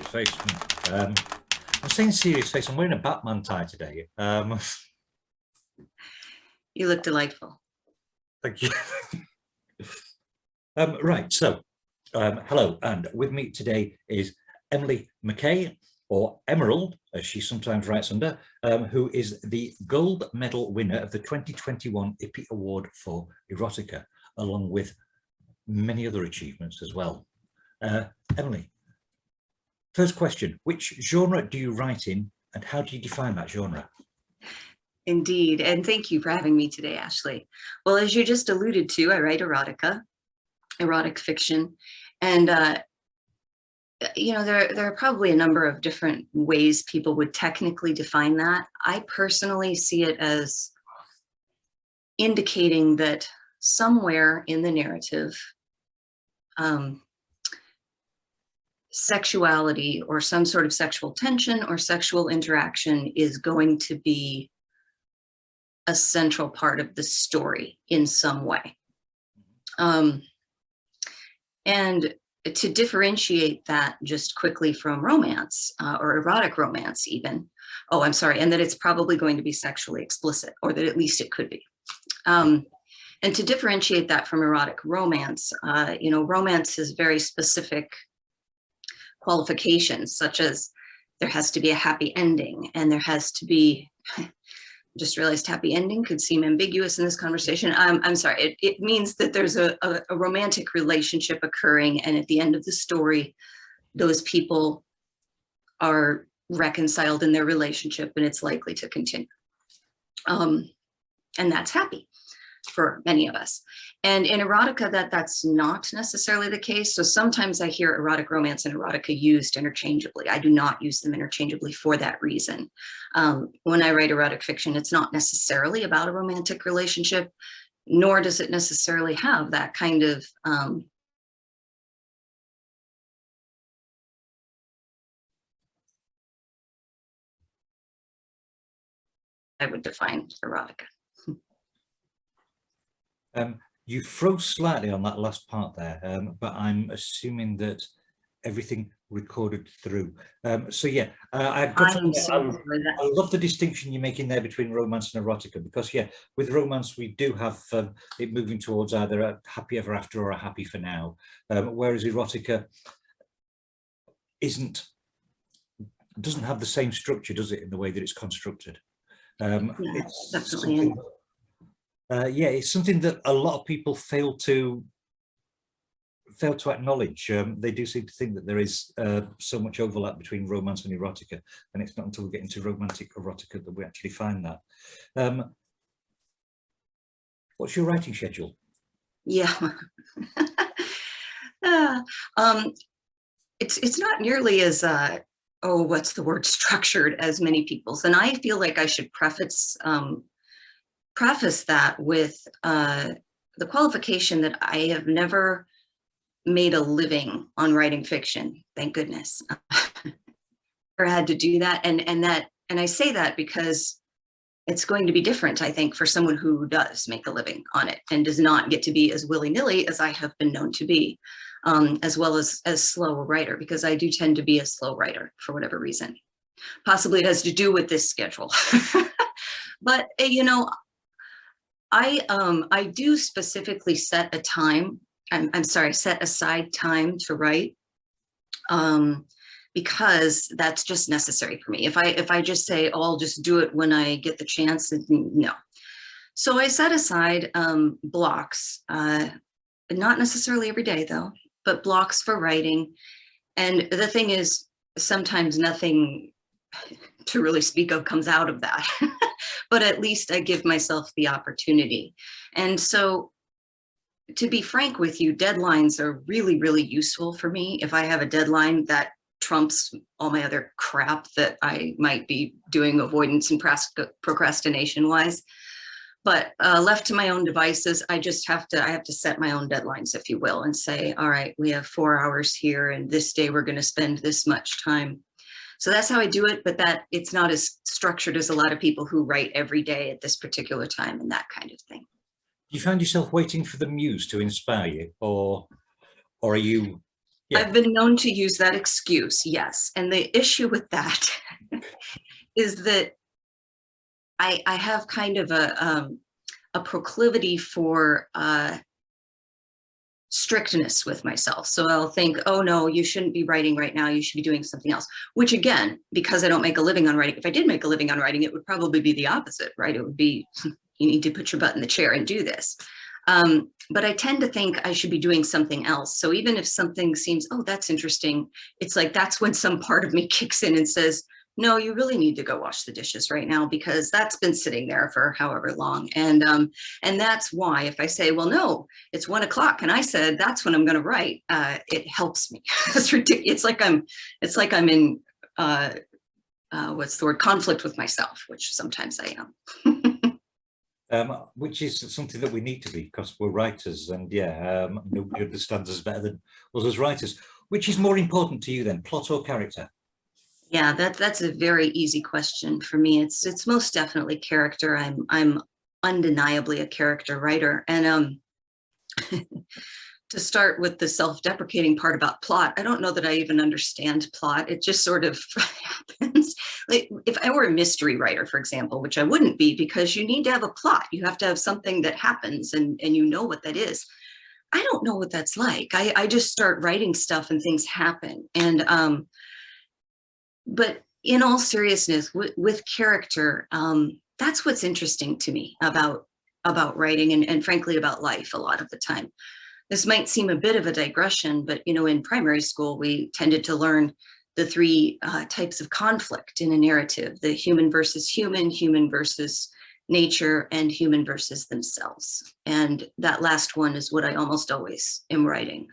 face. I'm saying serious face. I'm wearing a Batman tie today. You look delightful. Thank you. Right, so hello, and with me today is Emily McCay, or Emerald, as she sometimes writes under, who is the gold medal winner of the 2021 IPPY Award for Erotica, along with many other achievements as well. Emily, first question, which genre do you write in and how do you define that genre? Indeed, and thank you for having me today, Ashley. Well, as you just alluded to, I write erotica, erotic fiction, and you know, there are probably a number of different ways people would technically define that. I personally see it as indicating that somewhere in the narrative, sexuality or some sort of sexual tension or sexual interaction is going to be a central part of the story in some way. And to differentiate that just quickly from romance or erotic romance even, oh, I'm sorry, and that it's probably going to be sexually explicit, or that at least it could be. And to differentiate that from erotic romance, you know, romance has very specific qualifications, such as there has to be a happy ending, and there has to be, just realized happy ending could seem ambiguous in this conversation. I'm sorry, it means that there's a romantic relationship occurring, and at the end of the story, those people are reconciled in their relationship and it's likely to continue. And that's happy for many of us. And in erotica, that's not necessarily the case. So sometimes I hear erotic romance and erotica used interchangeably. I do not use them interchangeably for that reason. When I write erotic fiction, it's not necessarily about a romantic relationship, nor does it necessarily have that kind of I would define erotica. You froze slightly on that last part there, but I'm assuming that everything recorded through. So yeah, I've got to admit, I love the distinction you're making there between romance and erotica, because yeah, with romance we do have it moving towards either a happy ever after or a happy for now, whereas erotica doesn't have the same structure, does it, in the way that it's constructed? Yeah, it's definitely. yeah, it's something that a lot of people fail to acknowledge. They do seem to think that there is so much overlap between romance and erotica, and it's not until we get into romantic erotica that we actually find that. What's your writing schedule? Yeah. It's not nearly as oh, what's the word, structured as many people's, and I feel like I should preface that with the qualification that I have never made a living on writing fiction, thank goodness. Or had to do that, and I say that because it's going to be different, I think, for someone who does make a living on it and does not get to be as willy-nilly as I have been known to be, as well as slow a writer, because I do tend to be a slow writer for whatever reason. Possibly it has to do with this schedule. But you know, I do specifically set a time, I'm sorry, set aside time to write, because that's just necessary for me. If I just say, oh, I'll just do it when I get the chance, no. So I set aside blocks, not necessarily every day though, but blocks for writing. And the thing is, sometimes nothing to really speak of comes out of that. But at least I give myself the opportunity. And so, to be frank with you, deadlines are really, really useful for me. If I have a deadline, that trumps all my other crap that I might be doing avoidance and procrastination wise. But left to my own devices, I have to set my own deadlines, if you will, and say, all right, we have 4 hours here, and this day we're going to spend this much time. So that's how I do it, but that it's not as structured as a lot of people who write every day at this particular time and that kind of thing. Do you find yourself waiting for the muse to inspire you, or are you Yeah. I've been known to use that excuse, yes. And the issue with that is that I have kind of a proclivity for strictness with myself. So I'll think, oh no, you shouldn't be writing right now. You should be doing something else. Which again, because I don't make a living on writing, if I did make a living on writing, it would probably be the opposite, right? It would be, you need to put your butt in the chair and do this. But I tend to think I should be doing something else. So even if something seems, oh, that's interesting, it's like that's when some part of me kicks in and says, no, you really need to go wash the dishes right now because that's been sitting there for however long. And that's why if I say, well, no, it's 1 o'clock, and I said that's when I'm going to write, it helps me. It's ridiculous. It's like I'm in what's the word, conflict with myself, which sometimes I am. Which is something that we need to be because we're writers, and yeah, nobody understands us better than us as writers. Which is more important to you then, plot or character? Yeah, that's a very easy question for me. It's most definitely character. I'm undeniably a character writer, and to start with the self-deprecating part about plot, I don't know that I even understand plot. It just sort of happens. Like if I were a mystery writer, for example, which I wouldn't be, because you need to have a plot. You have to have something that happens, and you know what that is. I don't know what that's like. I just start writing stuff and things happen. And but in all seriousness, with character, that's what's interesting to me about writing and frankly about life a lot of the time. This might seem a bit of a digression, but in primary school, we tended to learn the three types of conflict in a narrative: the human versus human, human versus nature, and human versus themselves. And that last one is what I almost always am writing.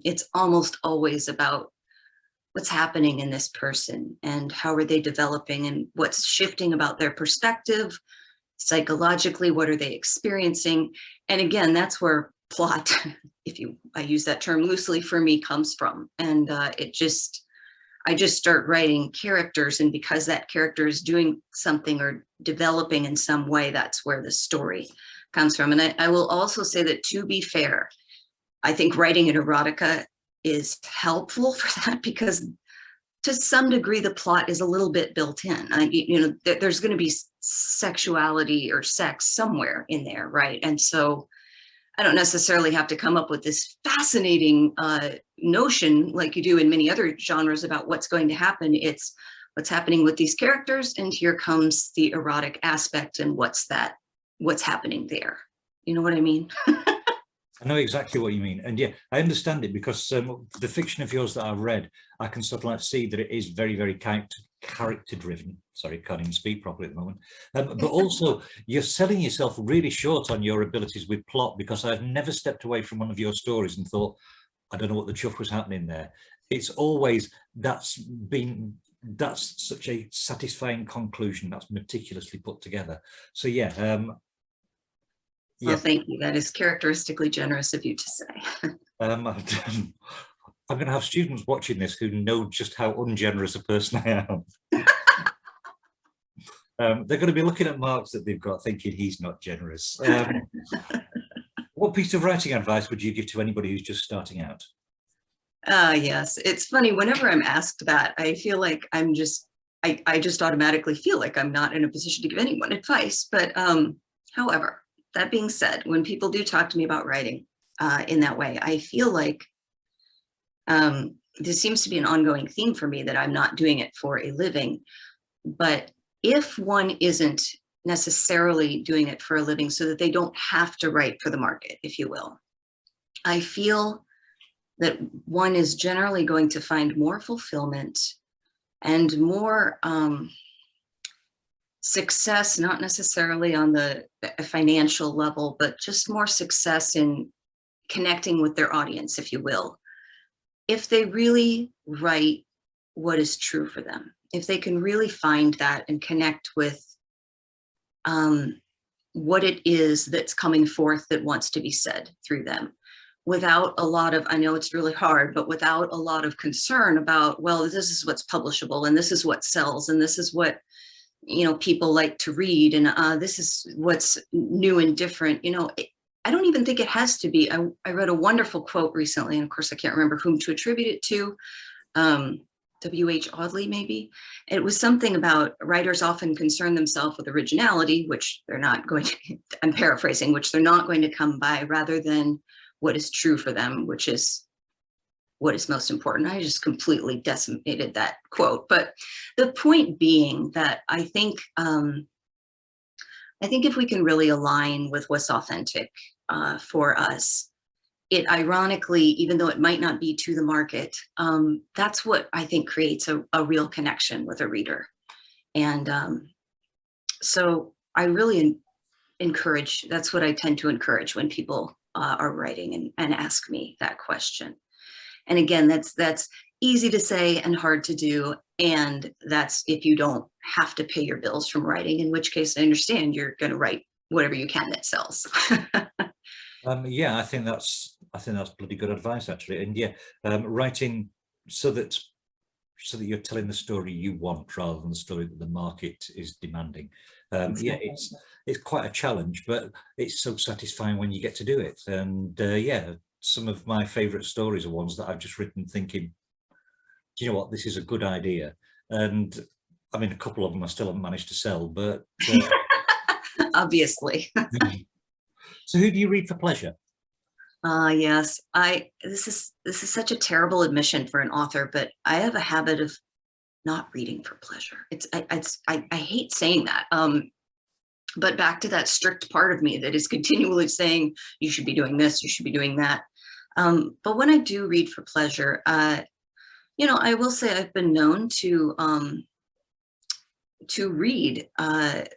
It's almost always about what's happening in this person and how are they developing and what's shifting about their perspective, psychologically, what are they experiencing? And again, that's where plot, I use that term loosely, for me comes from. And I just start writing characters, and because that character is doing something or developing in some way, that's where the story comes from. And I will also say that, to be fair, I think writing an erotica is helpful for that, because to some degree the plot is a little bit built in. There's going to be sexuality or sex somewhere in there, right? And so I don't necessarily have to come up with this fascinating notion like you do in many other genres about what's going to happen. It's what's happening with these characters, and here comes the erotic aspect and what's happening there. You know what I mean? I know exactly what you mean, and yeah, I understand it, because the fiction of yours that I've read, I can sort of like see that it is very, very character driven. Sorry, can't even speak properly at the moment. But also, you're selling yourself really short on your abilities with plot, because I've never stepped away from one of your stories and thought, I don't know what the chuff was happening there. It's always that's such a satisfying conclusion that's meticulously put together. So yeah. Well, thank you. That is characteristically generous of you to say. I'm going to have students watching this who know just how ungenerous a person I am. They're going to be looking at marks that they've got, thinking he's not generous. What piece of writing advice would you give to anybody who's just starting out? Yes, it's funny. Whenever I'm asked that, I feel like I just automatically feel like I'm not in a position to give anyone advice. But however, that being said, when people do talk to me about writing in that way, I feel like this seems to be an ongoing theme for me, that I'm not doing it for a living. But if one isn't necessarily doing it for a living so that they don't have to write for the market, if you will, I feel that one is generally going to find more fulfillment and more success, not necessarily on the financial level, but just more success in connecting with their audience, if you will, if they really write what is true for them, if they can really find that and connect with what it is that's coming forth that wants to be said through them, without a lot of, I know it's really hard, but without a lot of concern about, well, this is what's publishable and this is what sells and this is what, people like to read, and this is what's new and different. I don't even think it has to be. I read a wonderful quote recently, and of course I can't remember whom to attribute it to. W.H. Audley, maybe. It was something about writers often concern themselves with originality, which they're not going to, I'm paraphrasing, which they're not going to come by, rather than what is true for them, which is what is most important. I just completely decimated that quote. But the point being that I think if we can really align with what's authentic for us, it ironically, even though it might not be to the market, that's what I think creates a real connection with a reader. And so I really encourage, that's what I tend to encourage when people are writing and ask me that question. And again, that's easy to say and hard to do. And that's if you don't have to pay your bills from writing, in which case I understand you're going to write whatever you can that sells. Yeah, I think that's bloody good advice, actually. And yeah, writing so that you're telling the story you want rather than the story that the market is demanding. Yeah, it's quite a challenge, but it's so satisfying when you get to do it. And yeah, some of my favorite stories are ones that I've just written thinking, do you know what, this is a good idea. And I mean, a couple of them I still haven't managed to sell, but obviously. So who do you read for pleasure? Yes, this is such a terrible admission for an author, but I have a habit of not reading for pleasure. I hate saying that. But back to that strict part of me that is continually saying, you should be doing this, you should be doing that. But when I do read for pleasure, you know, I will say I've been known to read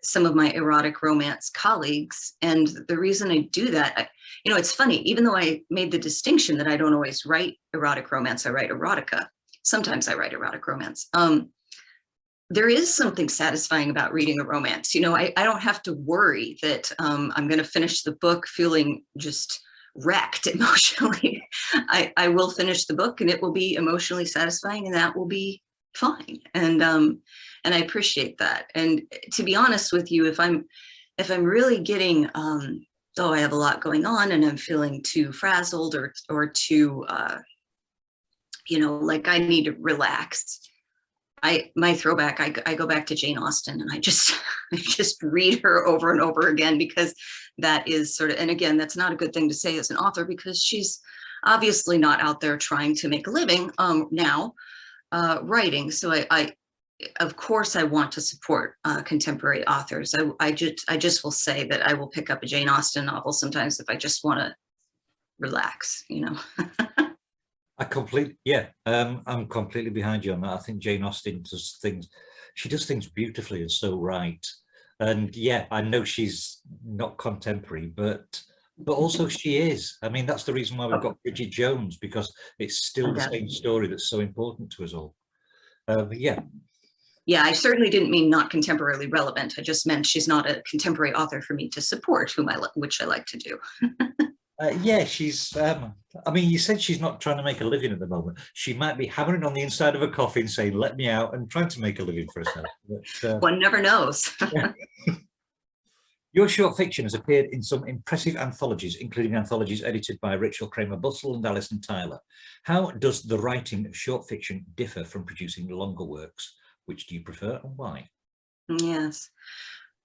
some of my erotic romance colleagues. And the reason I do that, you know, it's funny, even though I made the distinction that I don't always write erotic romance, I write erotica. Sometimes I write erotic romance. There is something satisfying about reading a romance. You know, I don't have to worry that I'm going to finish the book feeling just wrecked emotionally. I will finish the book and it will be emotionally satisfying, and that will be fine. And I appreciate that. And to be honest with you, if I'm really getting oh, I have a lot going on and I'm feeling too frazzled or too you know, like I need to relax, my throwback, I go back to Jane Austen, and I just read her over and over again, because that is sort of, and again, that's not a good thing to say as an author, because she's obviously not out there trying to make a living now writing. So I of course I want to support contemporary authors. I just will say that I will pick up a Jane Austen novel sometimes if I just want to relax, you know. I'm completely behind you on that. I think Jane Austen does things, she does things beautifully and so right. And yeah, I know she's not contemporary, but also she is. I mean, that's the reason why we've got Bridget Jones, because it's still the same story that's so important to us all. Yeah. Yeah, I certainly didn't mean not contemporarily relevant. I just meant she's not a contemporary author for me to support, which I like to do. Yeah, she's, I mean, you said she's not trying to make a living at the moment. She might be hammering on the inside of a coffin saying, let me out, and trying to make a living for herself. But, one never knows. Yeah. Your short fiction has appeared in some impressive anthologies, including anthologies edited by Rachel Kramer Bussell and Alison Tyler. How does the writing of short fiction differ from producing longer works? Which do you prefer and why? Yes.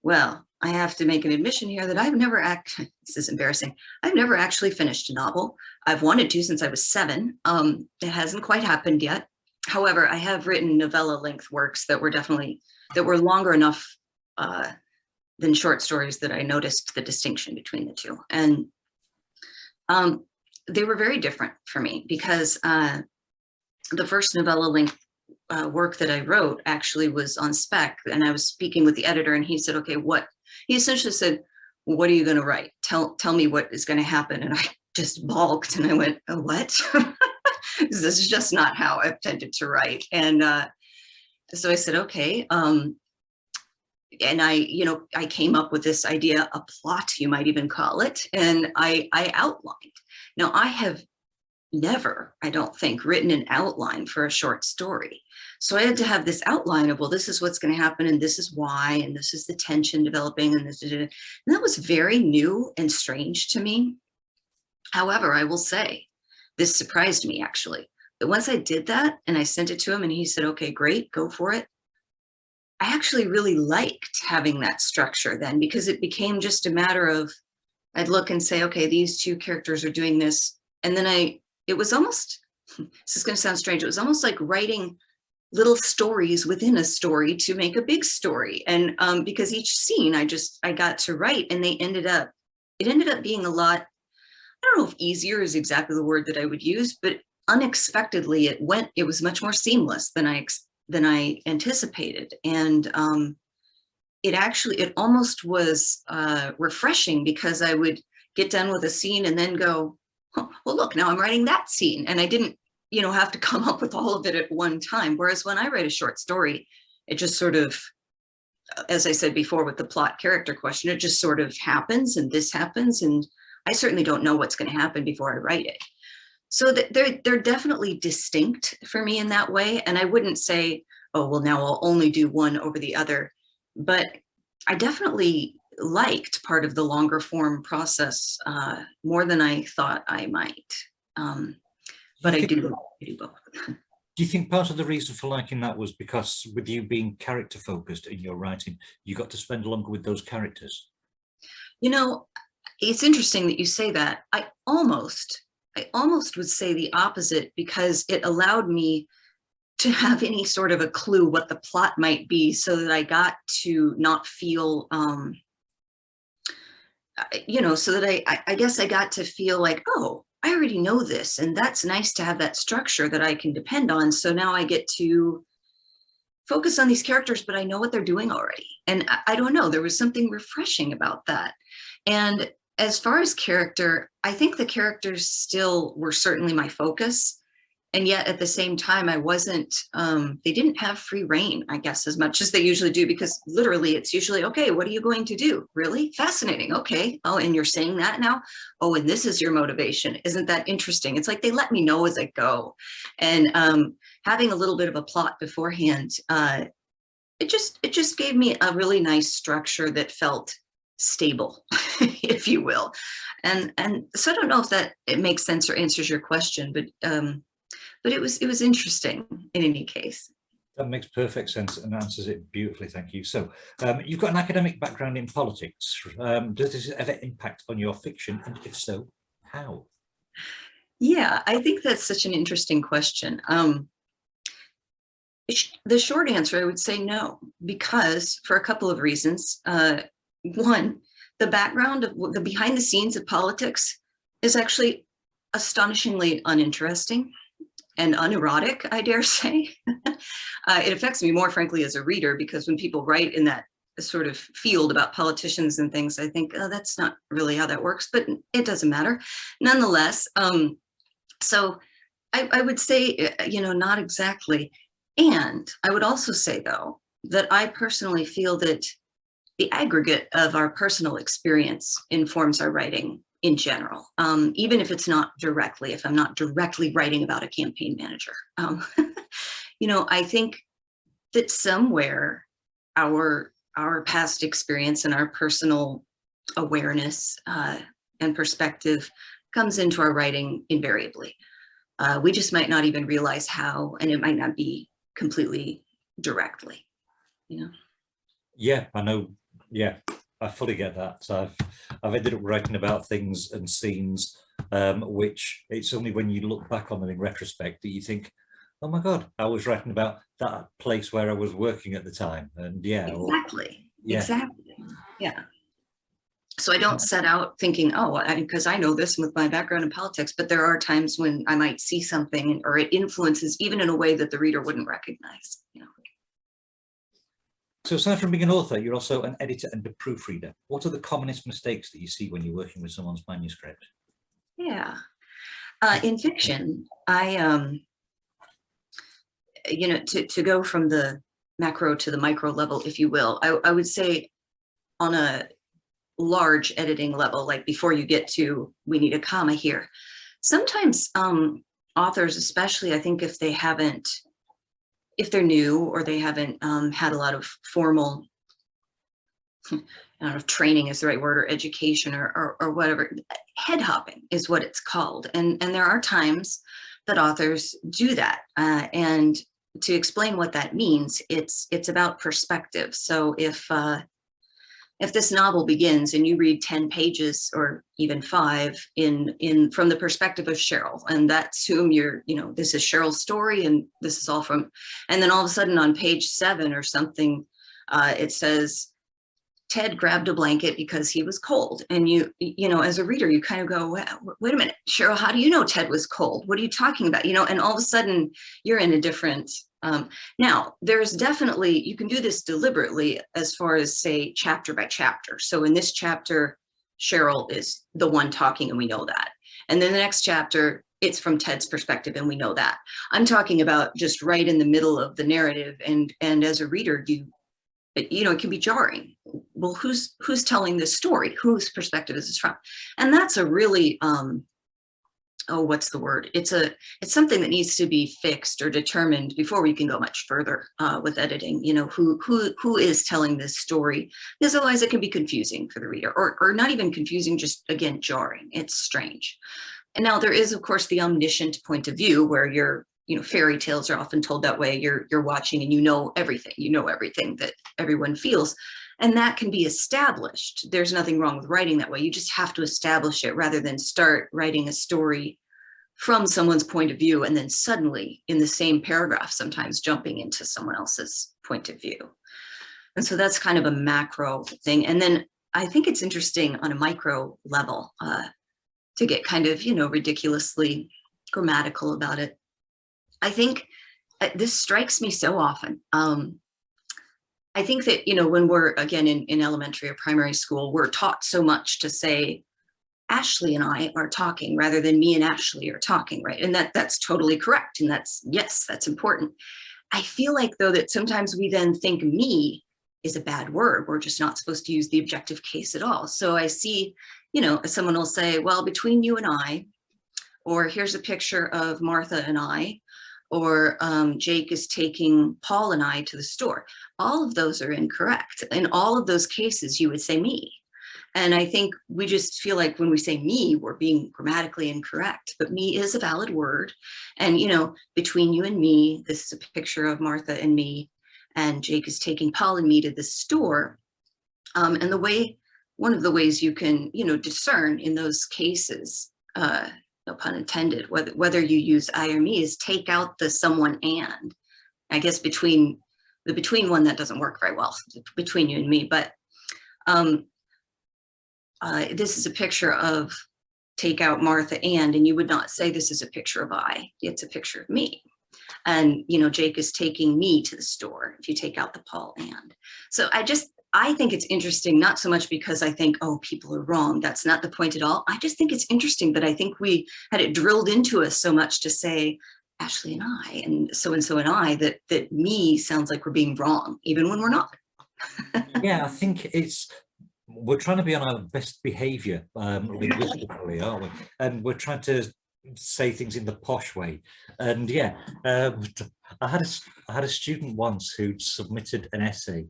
Well, I have to make an admission here that I've never this is embarrassing. I've never actually finished a novel. I've wanted to since I was 7. It hasn't quite happened yet. However, I have written novella length works that were longer enough than short stories that I noticed the distinction between the two. And they were very different for me, because the first novella length work that I wrote actually was on spec, and I was speaking with the editor, and he said, okay, he essentially said, what are you going to write? Tell me what is going to happen. And I just balked, and I went, oh, what? This is just not how I've tended to write. And so I said, okay. And I came up with this idea, a plot, you might even call it, and I outlined. Now I have never, I don't think, written an outline for a short story. So I had to have this outline of, well, this is what's going to happen, and this is why, and this is the tension developing, and this, and that was very new and strange to me. However, I will say, this surprised me actually. But once I did that and I sent it to him and he said, okay, great, go for it. I actually really liked having that structure then, because it became just a matter of, I'd look and say, okay, these two characters are doing this. And then it was almost, this is going to sound strange, it was almost like writing little stories within a story to make a big story. And because each scene I got to write, and it ended up being a lot, I don't know if easier is exactly the word that I would use, but unexpectedly it was much more seamless than I anticipated. And it almost was refreshing, because I would get done with a scene and then go, oh, well, look, now I'm writing that scene. And I didn't, have to come up with all of it at one time. Whereas when I write a short story, it just sort of, as I said before with the plot character question, it just sort of happens, and this happens. And I certainly don't know what's going to happen before I write it. So they're definitely distinct for me in that way. And I wouldn't say, oh, well, now I'll only do one over the other. But I definitely liked part of the longer form process more than I thought I might. But I do both. Do you think part of the reason for liking that was because, with you being character focused in your writing, you got to spend longer with those characters? It's interesting that you say that. I almost would say the opposite, because it allowed me to have any sort of a clue what the plot might be, so that I got to not feel, so that I guess I got to feel like, oh, I already know this, and that's nice to have that structure that I can depend on. So now I get to focus on these characters, but I know what they're doing already. And I don't know, there was something refreshing about that. And as far as character, I think the characters still were certainly my focus. And yet at the same time, I wasn't, they didn't have free reign, I guess, as much as they usually do, because literally it's usually, okay, what are you going to do? Really? Fascinating. Okay. Oh, and you're saying that now? Oh, and this is your motivation. Isn't that interesting? It's like they let me know as I go. And having a little bit of a plot beforehand, it just gave me a really nice structure that felt stable, if you will. And so I don't know if it makes sense or answers your question, but it was interesting in any case. That makes perfect sense and answers it beautifully. Thank you. So you've got an academic background in politics. Does this ever impact on your fiction? And if so, how? Yeah, I think that's such an interesting question. The short answer, I would say no, because for a couple of reasons. One, the background of the behind the scenes of politics is actually astonishingly uninteresting and unerotic, I dare say. It affects me more, frankly, as a reader, because when people write in that sort of field about politicians and things, I think, oh, that's not really how that works, but it doesn't matter. Nonetheless, so I would say, not exactly. And I would also say, though, that I personally feel that the aggregate of our personal experience informs our writing in general, even if it's not directly, if I'm not directly writing about a campaign manager. I think that somewhere our past experience and our personal awareness and perspective comes into our writing invariably. We just might not even realize how, and it might not be completely directly, Yeah, I know. Yeah, I fully get that. So I've ended up writing about things and scenes, which it's only when you look back on them in retrospect that you think, oh my God, I was writing about that place where I was working at the time. And yeah. Exactly. Yeah. Exactly. Yeah. So I don't set out thinking, oh, because I know this with my background in politics, but there are times when I might see something, or it influences even in a way that the reader wouldn't recognize. So aside from being an author, you're also an editor and a proofreader. What are the commonest mistakes that you see when you're working with someone's manuscript? Yeah. In fiction, I, to go from the macro to the micro level, if you will, I would say on a large editing level, like before you get to, we need a comma here. Sometimes authors, especially, I think if they're new or they haven't had a lot of formal, I don't know if training is the right word, or education, or whatever, head hopping is what it's called. And there are times that authors do that. And to explain what that means, it's about perspective. So if this novel begins and you read 10 pages or even 5 in from the perspective of Cheryl, and that's whom this is Cheryl's story, and this is all from, and then all of a sudden on page 7 or something, it says, Ted grabbed a blanket because he was cold. And as a reader, you kind of go, wait a minute, Cheryl, how do you know Ted was cold? What are you talking about? And all of a sudden you're in a different, now there's definitely, you can do this deliberately as far as, say, chapter by chapter. So in this chapter, Cheryl is the one talking, and we know that. And then the next chapter, it's from Ted's perspective, and we know that. I'm talking about just right in the middle of the narrative. And as a reader, it can be jarring. Well, who's telling this story? Whose perspective is this from? And that's a really, what's the word? It's something that needs to be fixed or determined before we can go much further with editing. Who is telling this story? Because otherwise it can be confusing for the reader, or not even confusing, just again, jarring. It's strange. And now there is, of course, the omniscient point of view where fairy tales are often told that way. You're watching and you know everything that everyone feels. And that can be established. There's nothing wrong with writing that way. You just have to establish it rather than start writing a story from someone's point of view and then suddenly in the same paragraph, sometimes jumping into someone else's point of view. And so that's kind of a macro thing. And then I think it's interesting on a micro level to get kind of, ridiculously grammatical about it. I think this strikes me so often. I think that, when we're, again, in elementary or primary school, we're taught so much to say, Ashley and I are talking rather than me and Ashley are talking, right? And that's totally correct. And that's important. I feel like, though, that sometimes we then think me is a bad word. We're just not supposed to use the objective case at all. So I see, someone will say, well, between you and I, or here's a picture of Martha and I, or Jake is taking Paul and I to the store. All of those are incorrect. In all of those cases, you would say me. And I think we just feel like when we say me, we're being grammatically incorrect. But me is a valid word. And, between you and me, this is a picture of Martha and me, and Jake is taking Paul and me to the store. And one of the ways you can, discern in those cases, no pun intended, whether you use I or me, is take out the someone and. I guess the between one, that doesn't work very well, between you and me. But this is a picture of take out Martha and you would not say this is a picture of I, it's a picture of me. And, Jake is taking me to the store if you take out the Paul and. So I think it's interesting, not so much because I think, oh, people are wrong. That's not the point at all. I just think it's interesting that I think we had it drilled into us so much to say Ashley and I, and so and I, that me sounds like we're being wrong, even when we're not. Yeah, I think we're trying to be on our best behavior linguistically, aren't we? And we're trying to say things in the posh way. And yeah, I had a student once who submitted an essay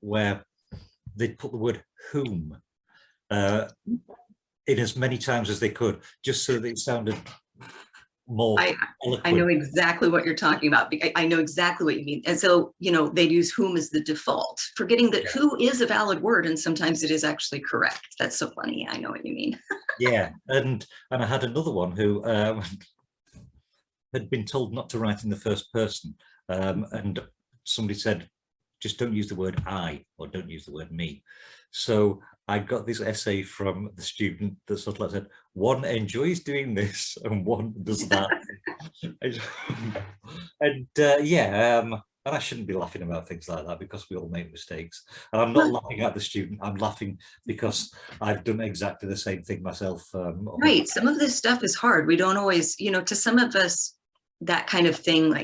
where they'd put the word whom in as many times as they could, just so that it sounded more eloquent. I know exactly what you're talking about. I know exactly what you mean. And so, they'd use whom as the default, forgetting that who is a valid word, and sometimes it is actually correct. That's so funny. I know what you mean. Yeah, and I had another one who had been told not to write in the first person, and somebody said, just don't use the word I, or don't use the word me. So I got this essay from the student that sort of like said, one enjoys doing this and one does that. And and I shouldn't be laughing about things like that because we all make mistakes. And I'm not laughing at the student, I'm laughing because I've done exactly the same thing myself. Right, some of this stuff is hard. We don't always, to some of us, that kind of thing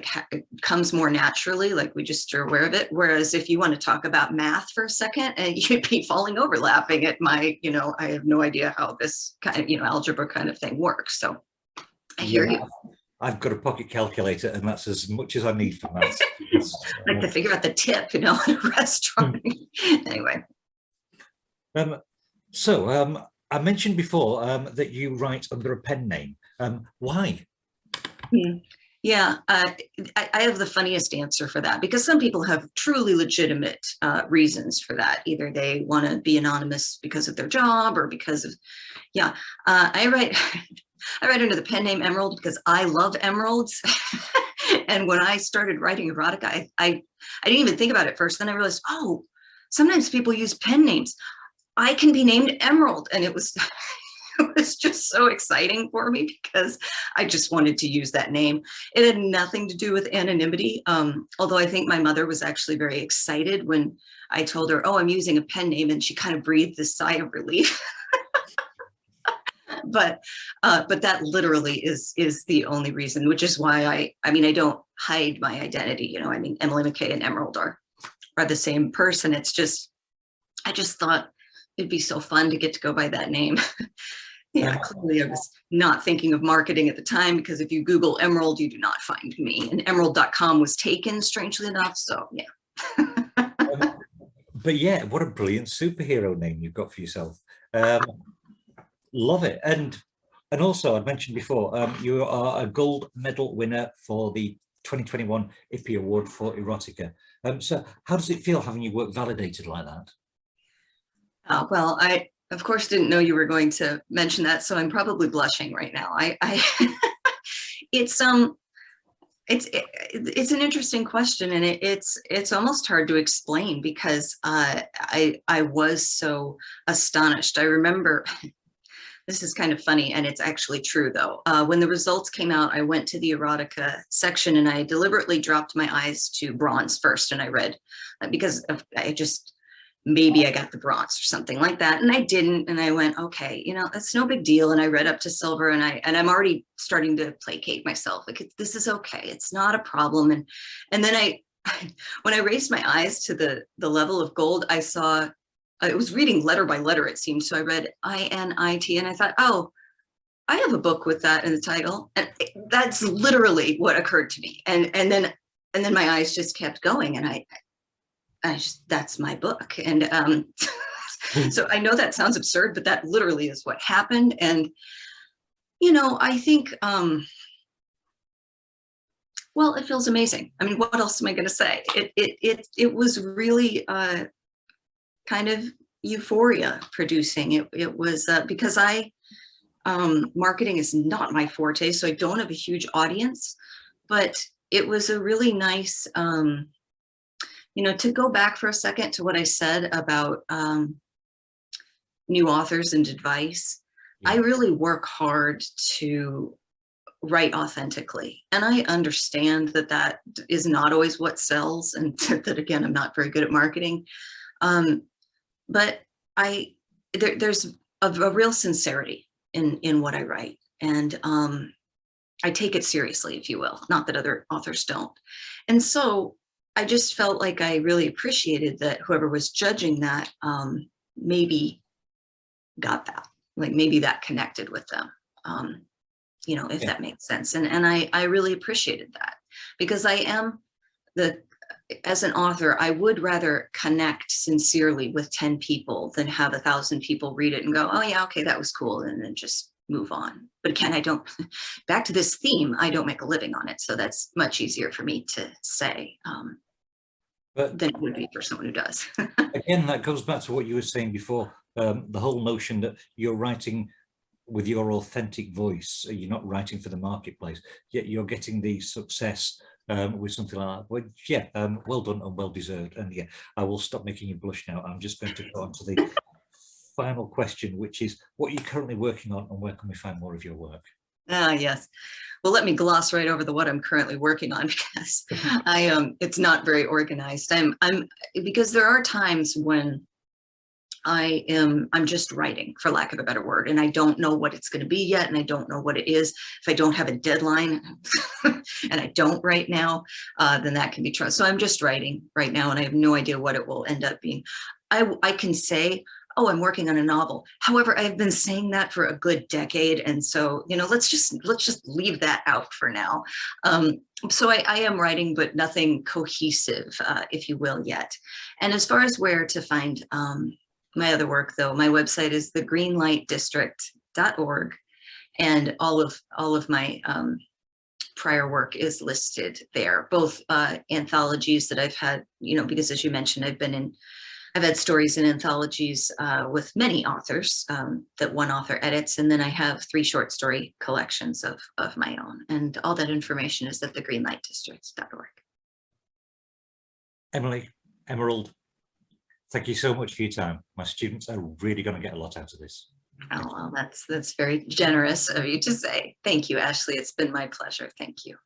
comes more naturally, like we just are aware of it. Whereas if you want to talk about math for a second, you'd be falling over laughing at my, I have no idea how this kind of, algebra kind of thing works. So I hear you. I've got a pocket calculator, and that's as much as I need for maths. Like to figure out the tip, in a restaurant. Anyway. I mentioned before that you write under a pen name. Why? Yeah, I have the funniest answer for that, because some people have truly legitimate reasons for that. Either they want to be anonymous because of their job or because of, I write under the pen name Emerald because I love emeralds. And when I started writing erotica, I didn't even think about it first. Then I realized, oh, sometimes people use pen names. I can be named Emerald. And it was it was just so exciting for me because I just wanted to use that name. It had nothing to do with anonymity. Although I think my mother was actually very excited when I told her, oh, I'm using a pen name, and she kind of breathed a sigh of relief. But that literally is the only reason, which is why I don't hide my identity. Emily McCay and Emerald are the same person. It's just, I just thought it'd be so fun to get to go by that name. Clearly I was not thinking of marketing at the time, because if you Google Emerald, you do not find me, and emerald.com was taken, strangely enough. So yeah. But yeah, what a brilliant superhero name you've got for yourself. Love it. And also, I'd mentioned before, you are a gold medal winner for the 2021 IPPY Award for Erotica. So how does it feel having your work validated like that? Well, I, of course, didn't know you were going to mention that, so I'm probably blushing right now. It's an interesting question, and it's almost hard to explain, because I was so astonished. I remember, this is kind of funny, and it's actually true though. When the results came out, I went to the erotica section, and I deliberately dropped my eyes to bronze first, and I read, because maybe I got the bronze or something like that. And I didn't. And I went, okay, that's no big deal. And I read up to silver, and I'm already starting to placate myself. Like, this is okay. It's not a problem. And then when I raised my eyes to the level of gold, I saw, I was reading letter by letter, it seemed. So I read INIT, and I thought, oh, I have a book with that in the title. And that's literally what occurred to me. And then my eyes just kept going, and that's my book. And so I know that sounds absurd, but that literally is what happened. And, I think, well, it feels amazing. I mean, what else am I going to say? It was really kind of euphoria producing. It was because marketing is not my forte, so I don't have a huge audience, but it was a really nice, to go back for a second to what I said about new authors and advice. I really work hard to write authentically. And I understand that is not always what sells, and that, again, I'm not very good at marketing. But there's a real sincerity in what I write. And I take it seriously, if you will, not that other authors don't. And so I just felt like I really appreciated that whoever was judging that maybe got that, like maybe that connected with them, if that makes sense. And I really appreciated that, because as an author, I would rather connect sincerely with 10 people than have 1,000 people read it and go, oh yeah, okay, that was cool, and then just move on. But again, back to this theme, I don't make a living on it. So that's much easier for me to say than it would be for someone who does. Again, that goes back to what you were saying before, the whole notion that you're writing with your authentic voice. You're not writing for the marketplace, yet you're getting the success with something like that. Well, yeah, well done and well deserved. And yeah, I will stop making you blush now. I'm just going to go on to the final question, which is, what are you currently working on, and where can we find more of your work? Yes. Well, let me gloss right over what I'm currently working on, because it's not very organized. Because there are times when I'm just writing, for lack of a better word, and I don't know what it's going to be yet, and I don't know what it is. If I don't have a deadline, and I don't right now, then that can be true. So I'm just writing right now, and I have no idea what it will end up being. I can say oh, I'm working on a novel. However, I've been saying that for a good decade. And so, let's just leave that out for now. So I am writing, but nothing cohesive, if you will, yet. And as far as where to find my other work, though, my website is thegreenlightdistrict.org. And all of my prior work is listed there, both anthologies that I've had, because as you mentioned, I've had stories in anthologies with many authors that one author edits, and then I have 3 short story collections of my own, and all that information is at thegreenlightdistrict.org. Emily, Emerald, thank you so much for your time. My students are really going to get a lot out of this. Oh, well, that's very generous of you to say. Thank you, Ashley. It's been my pleasure. Thank you.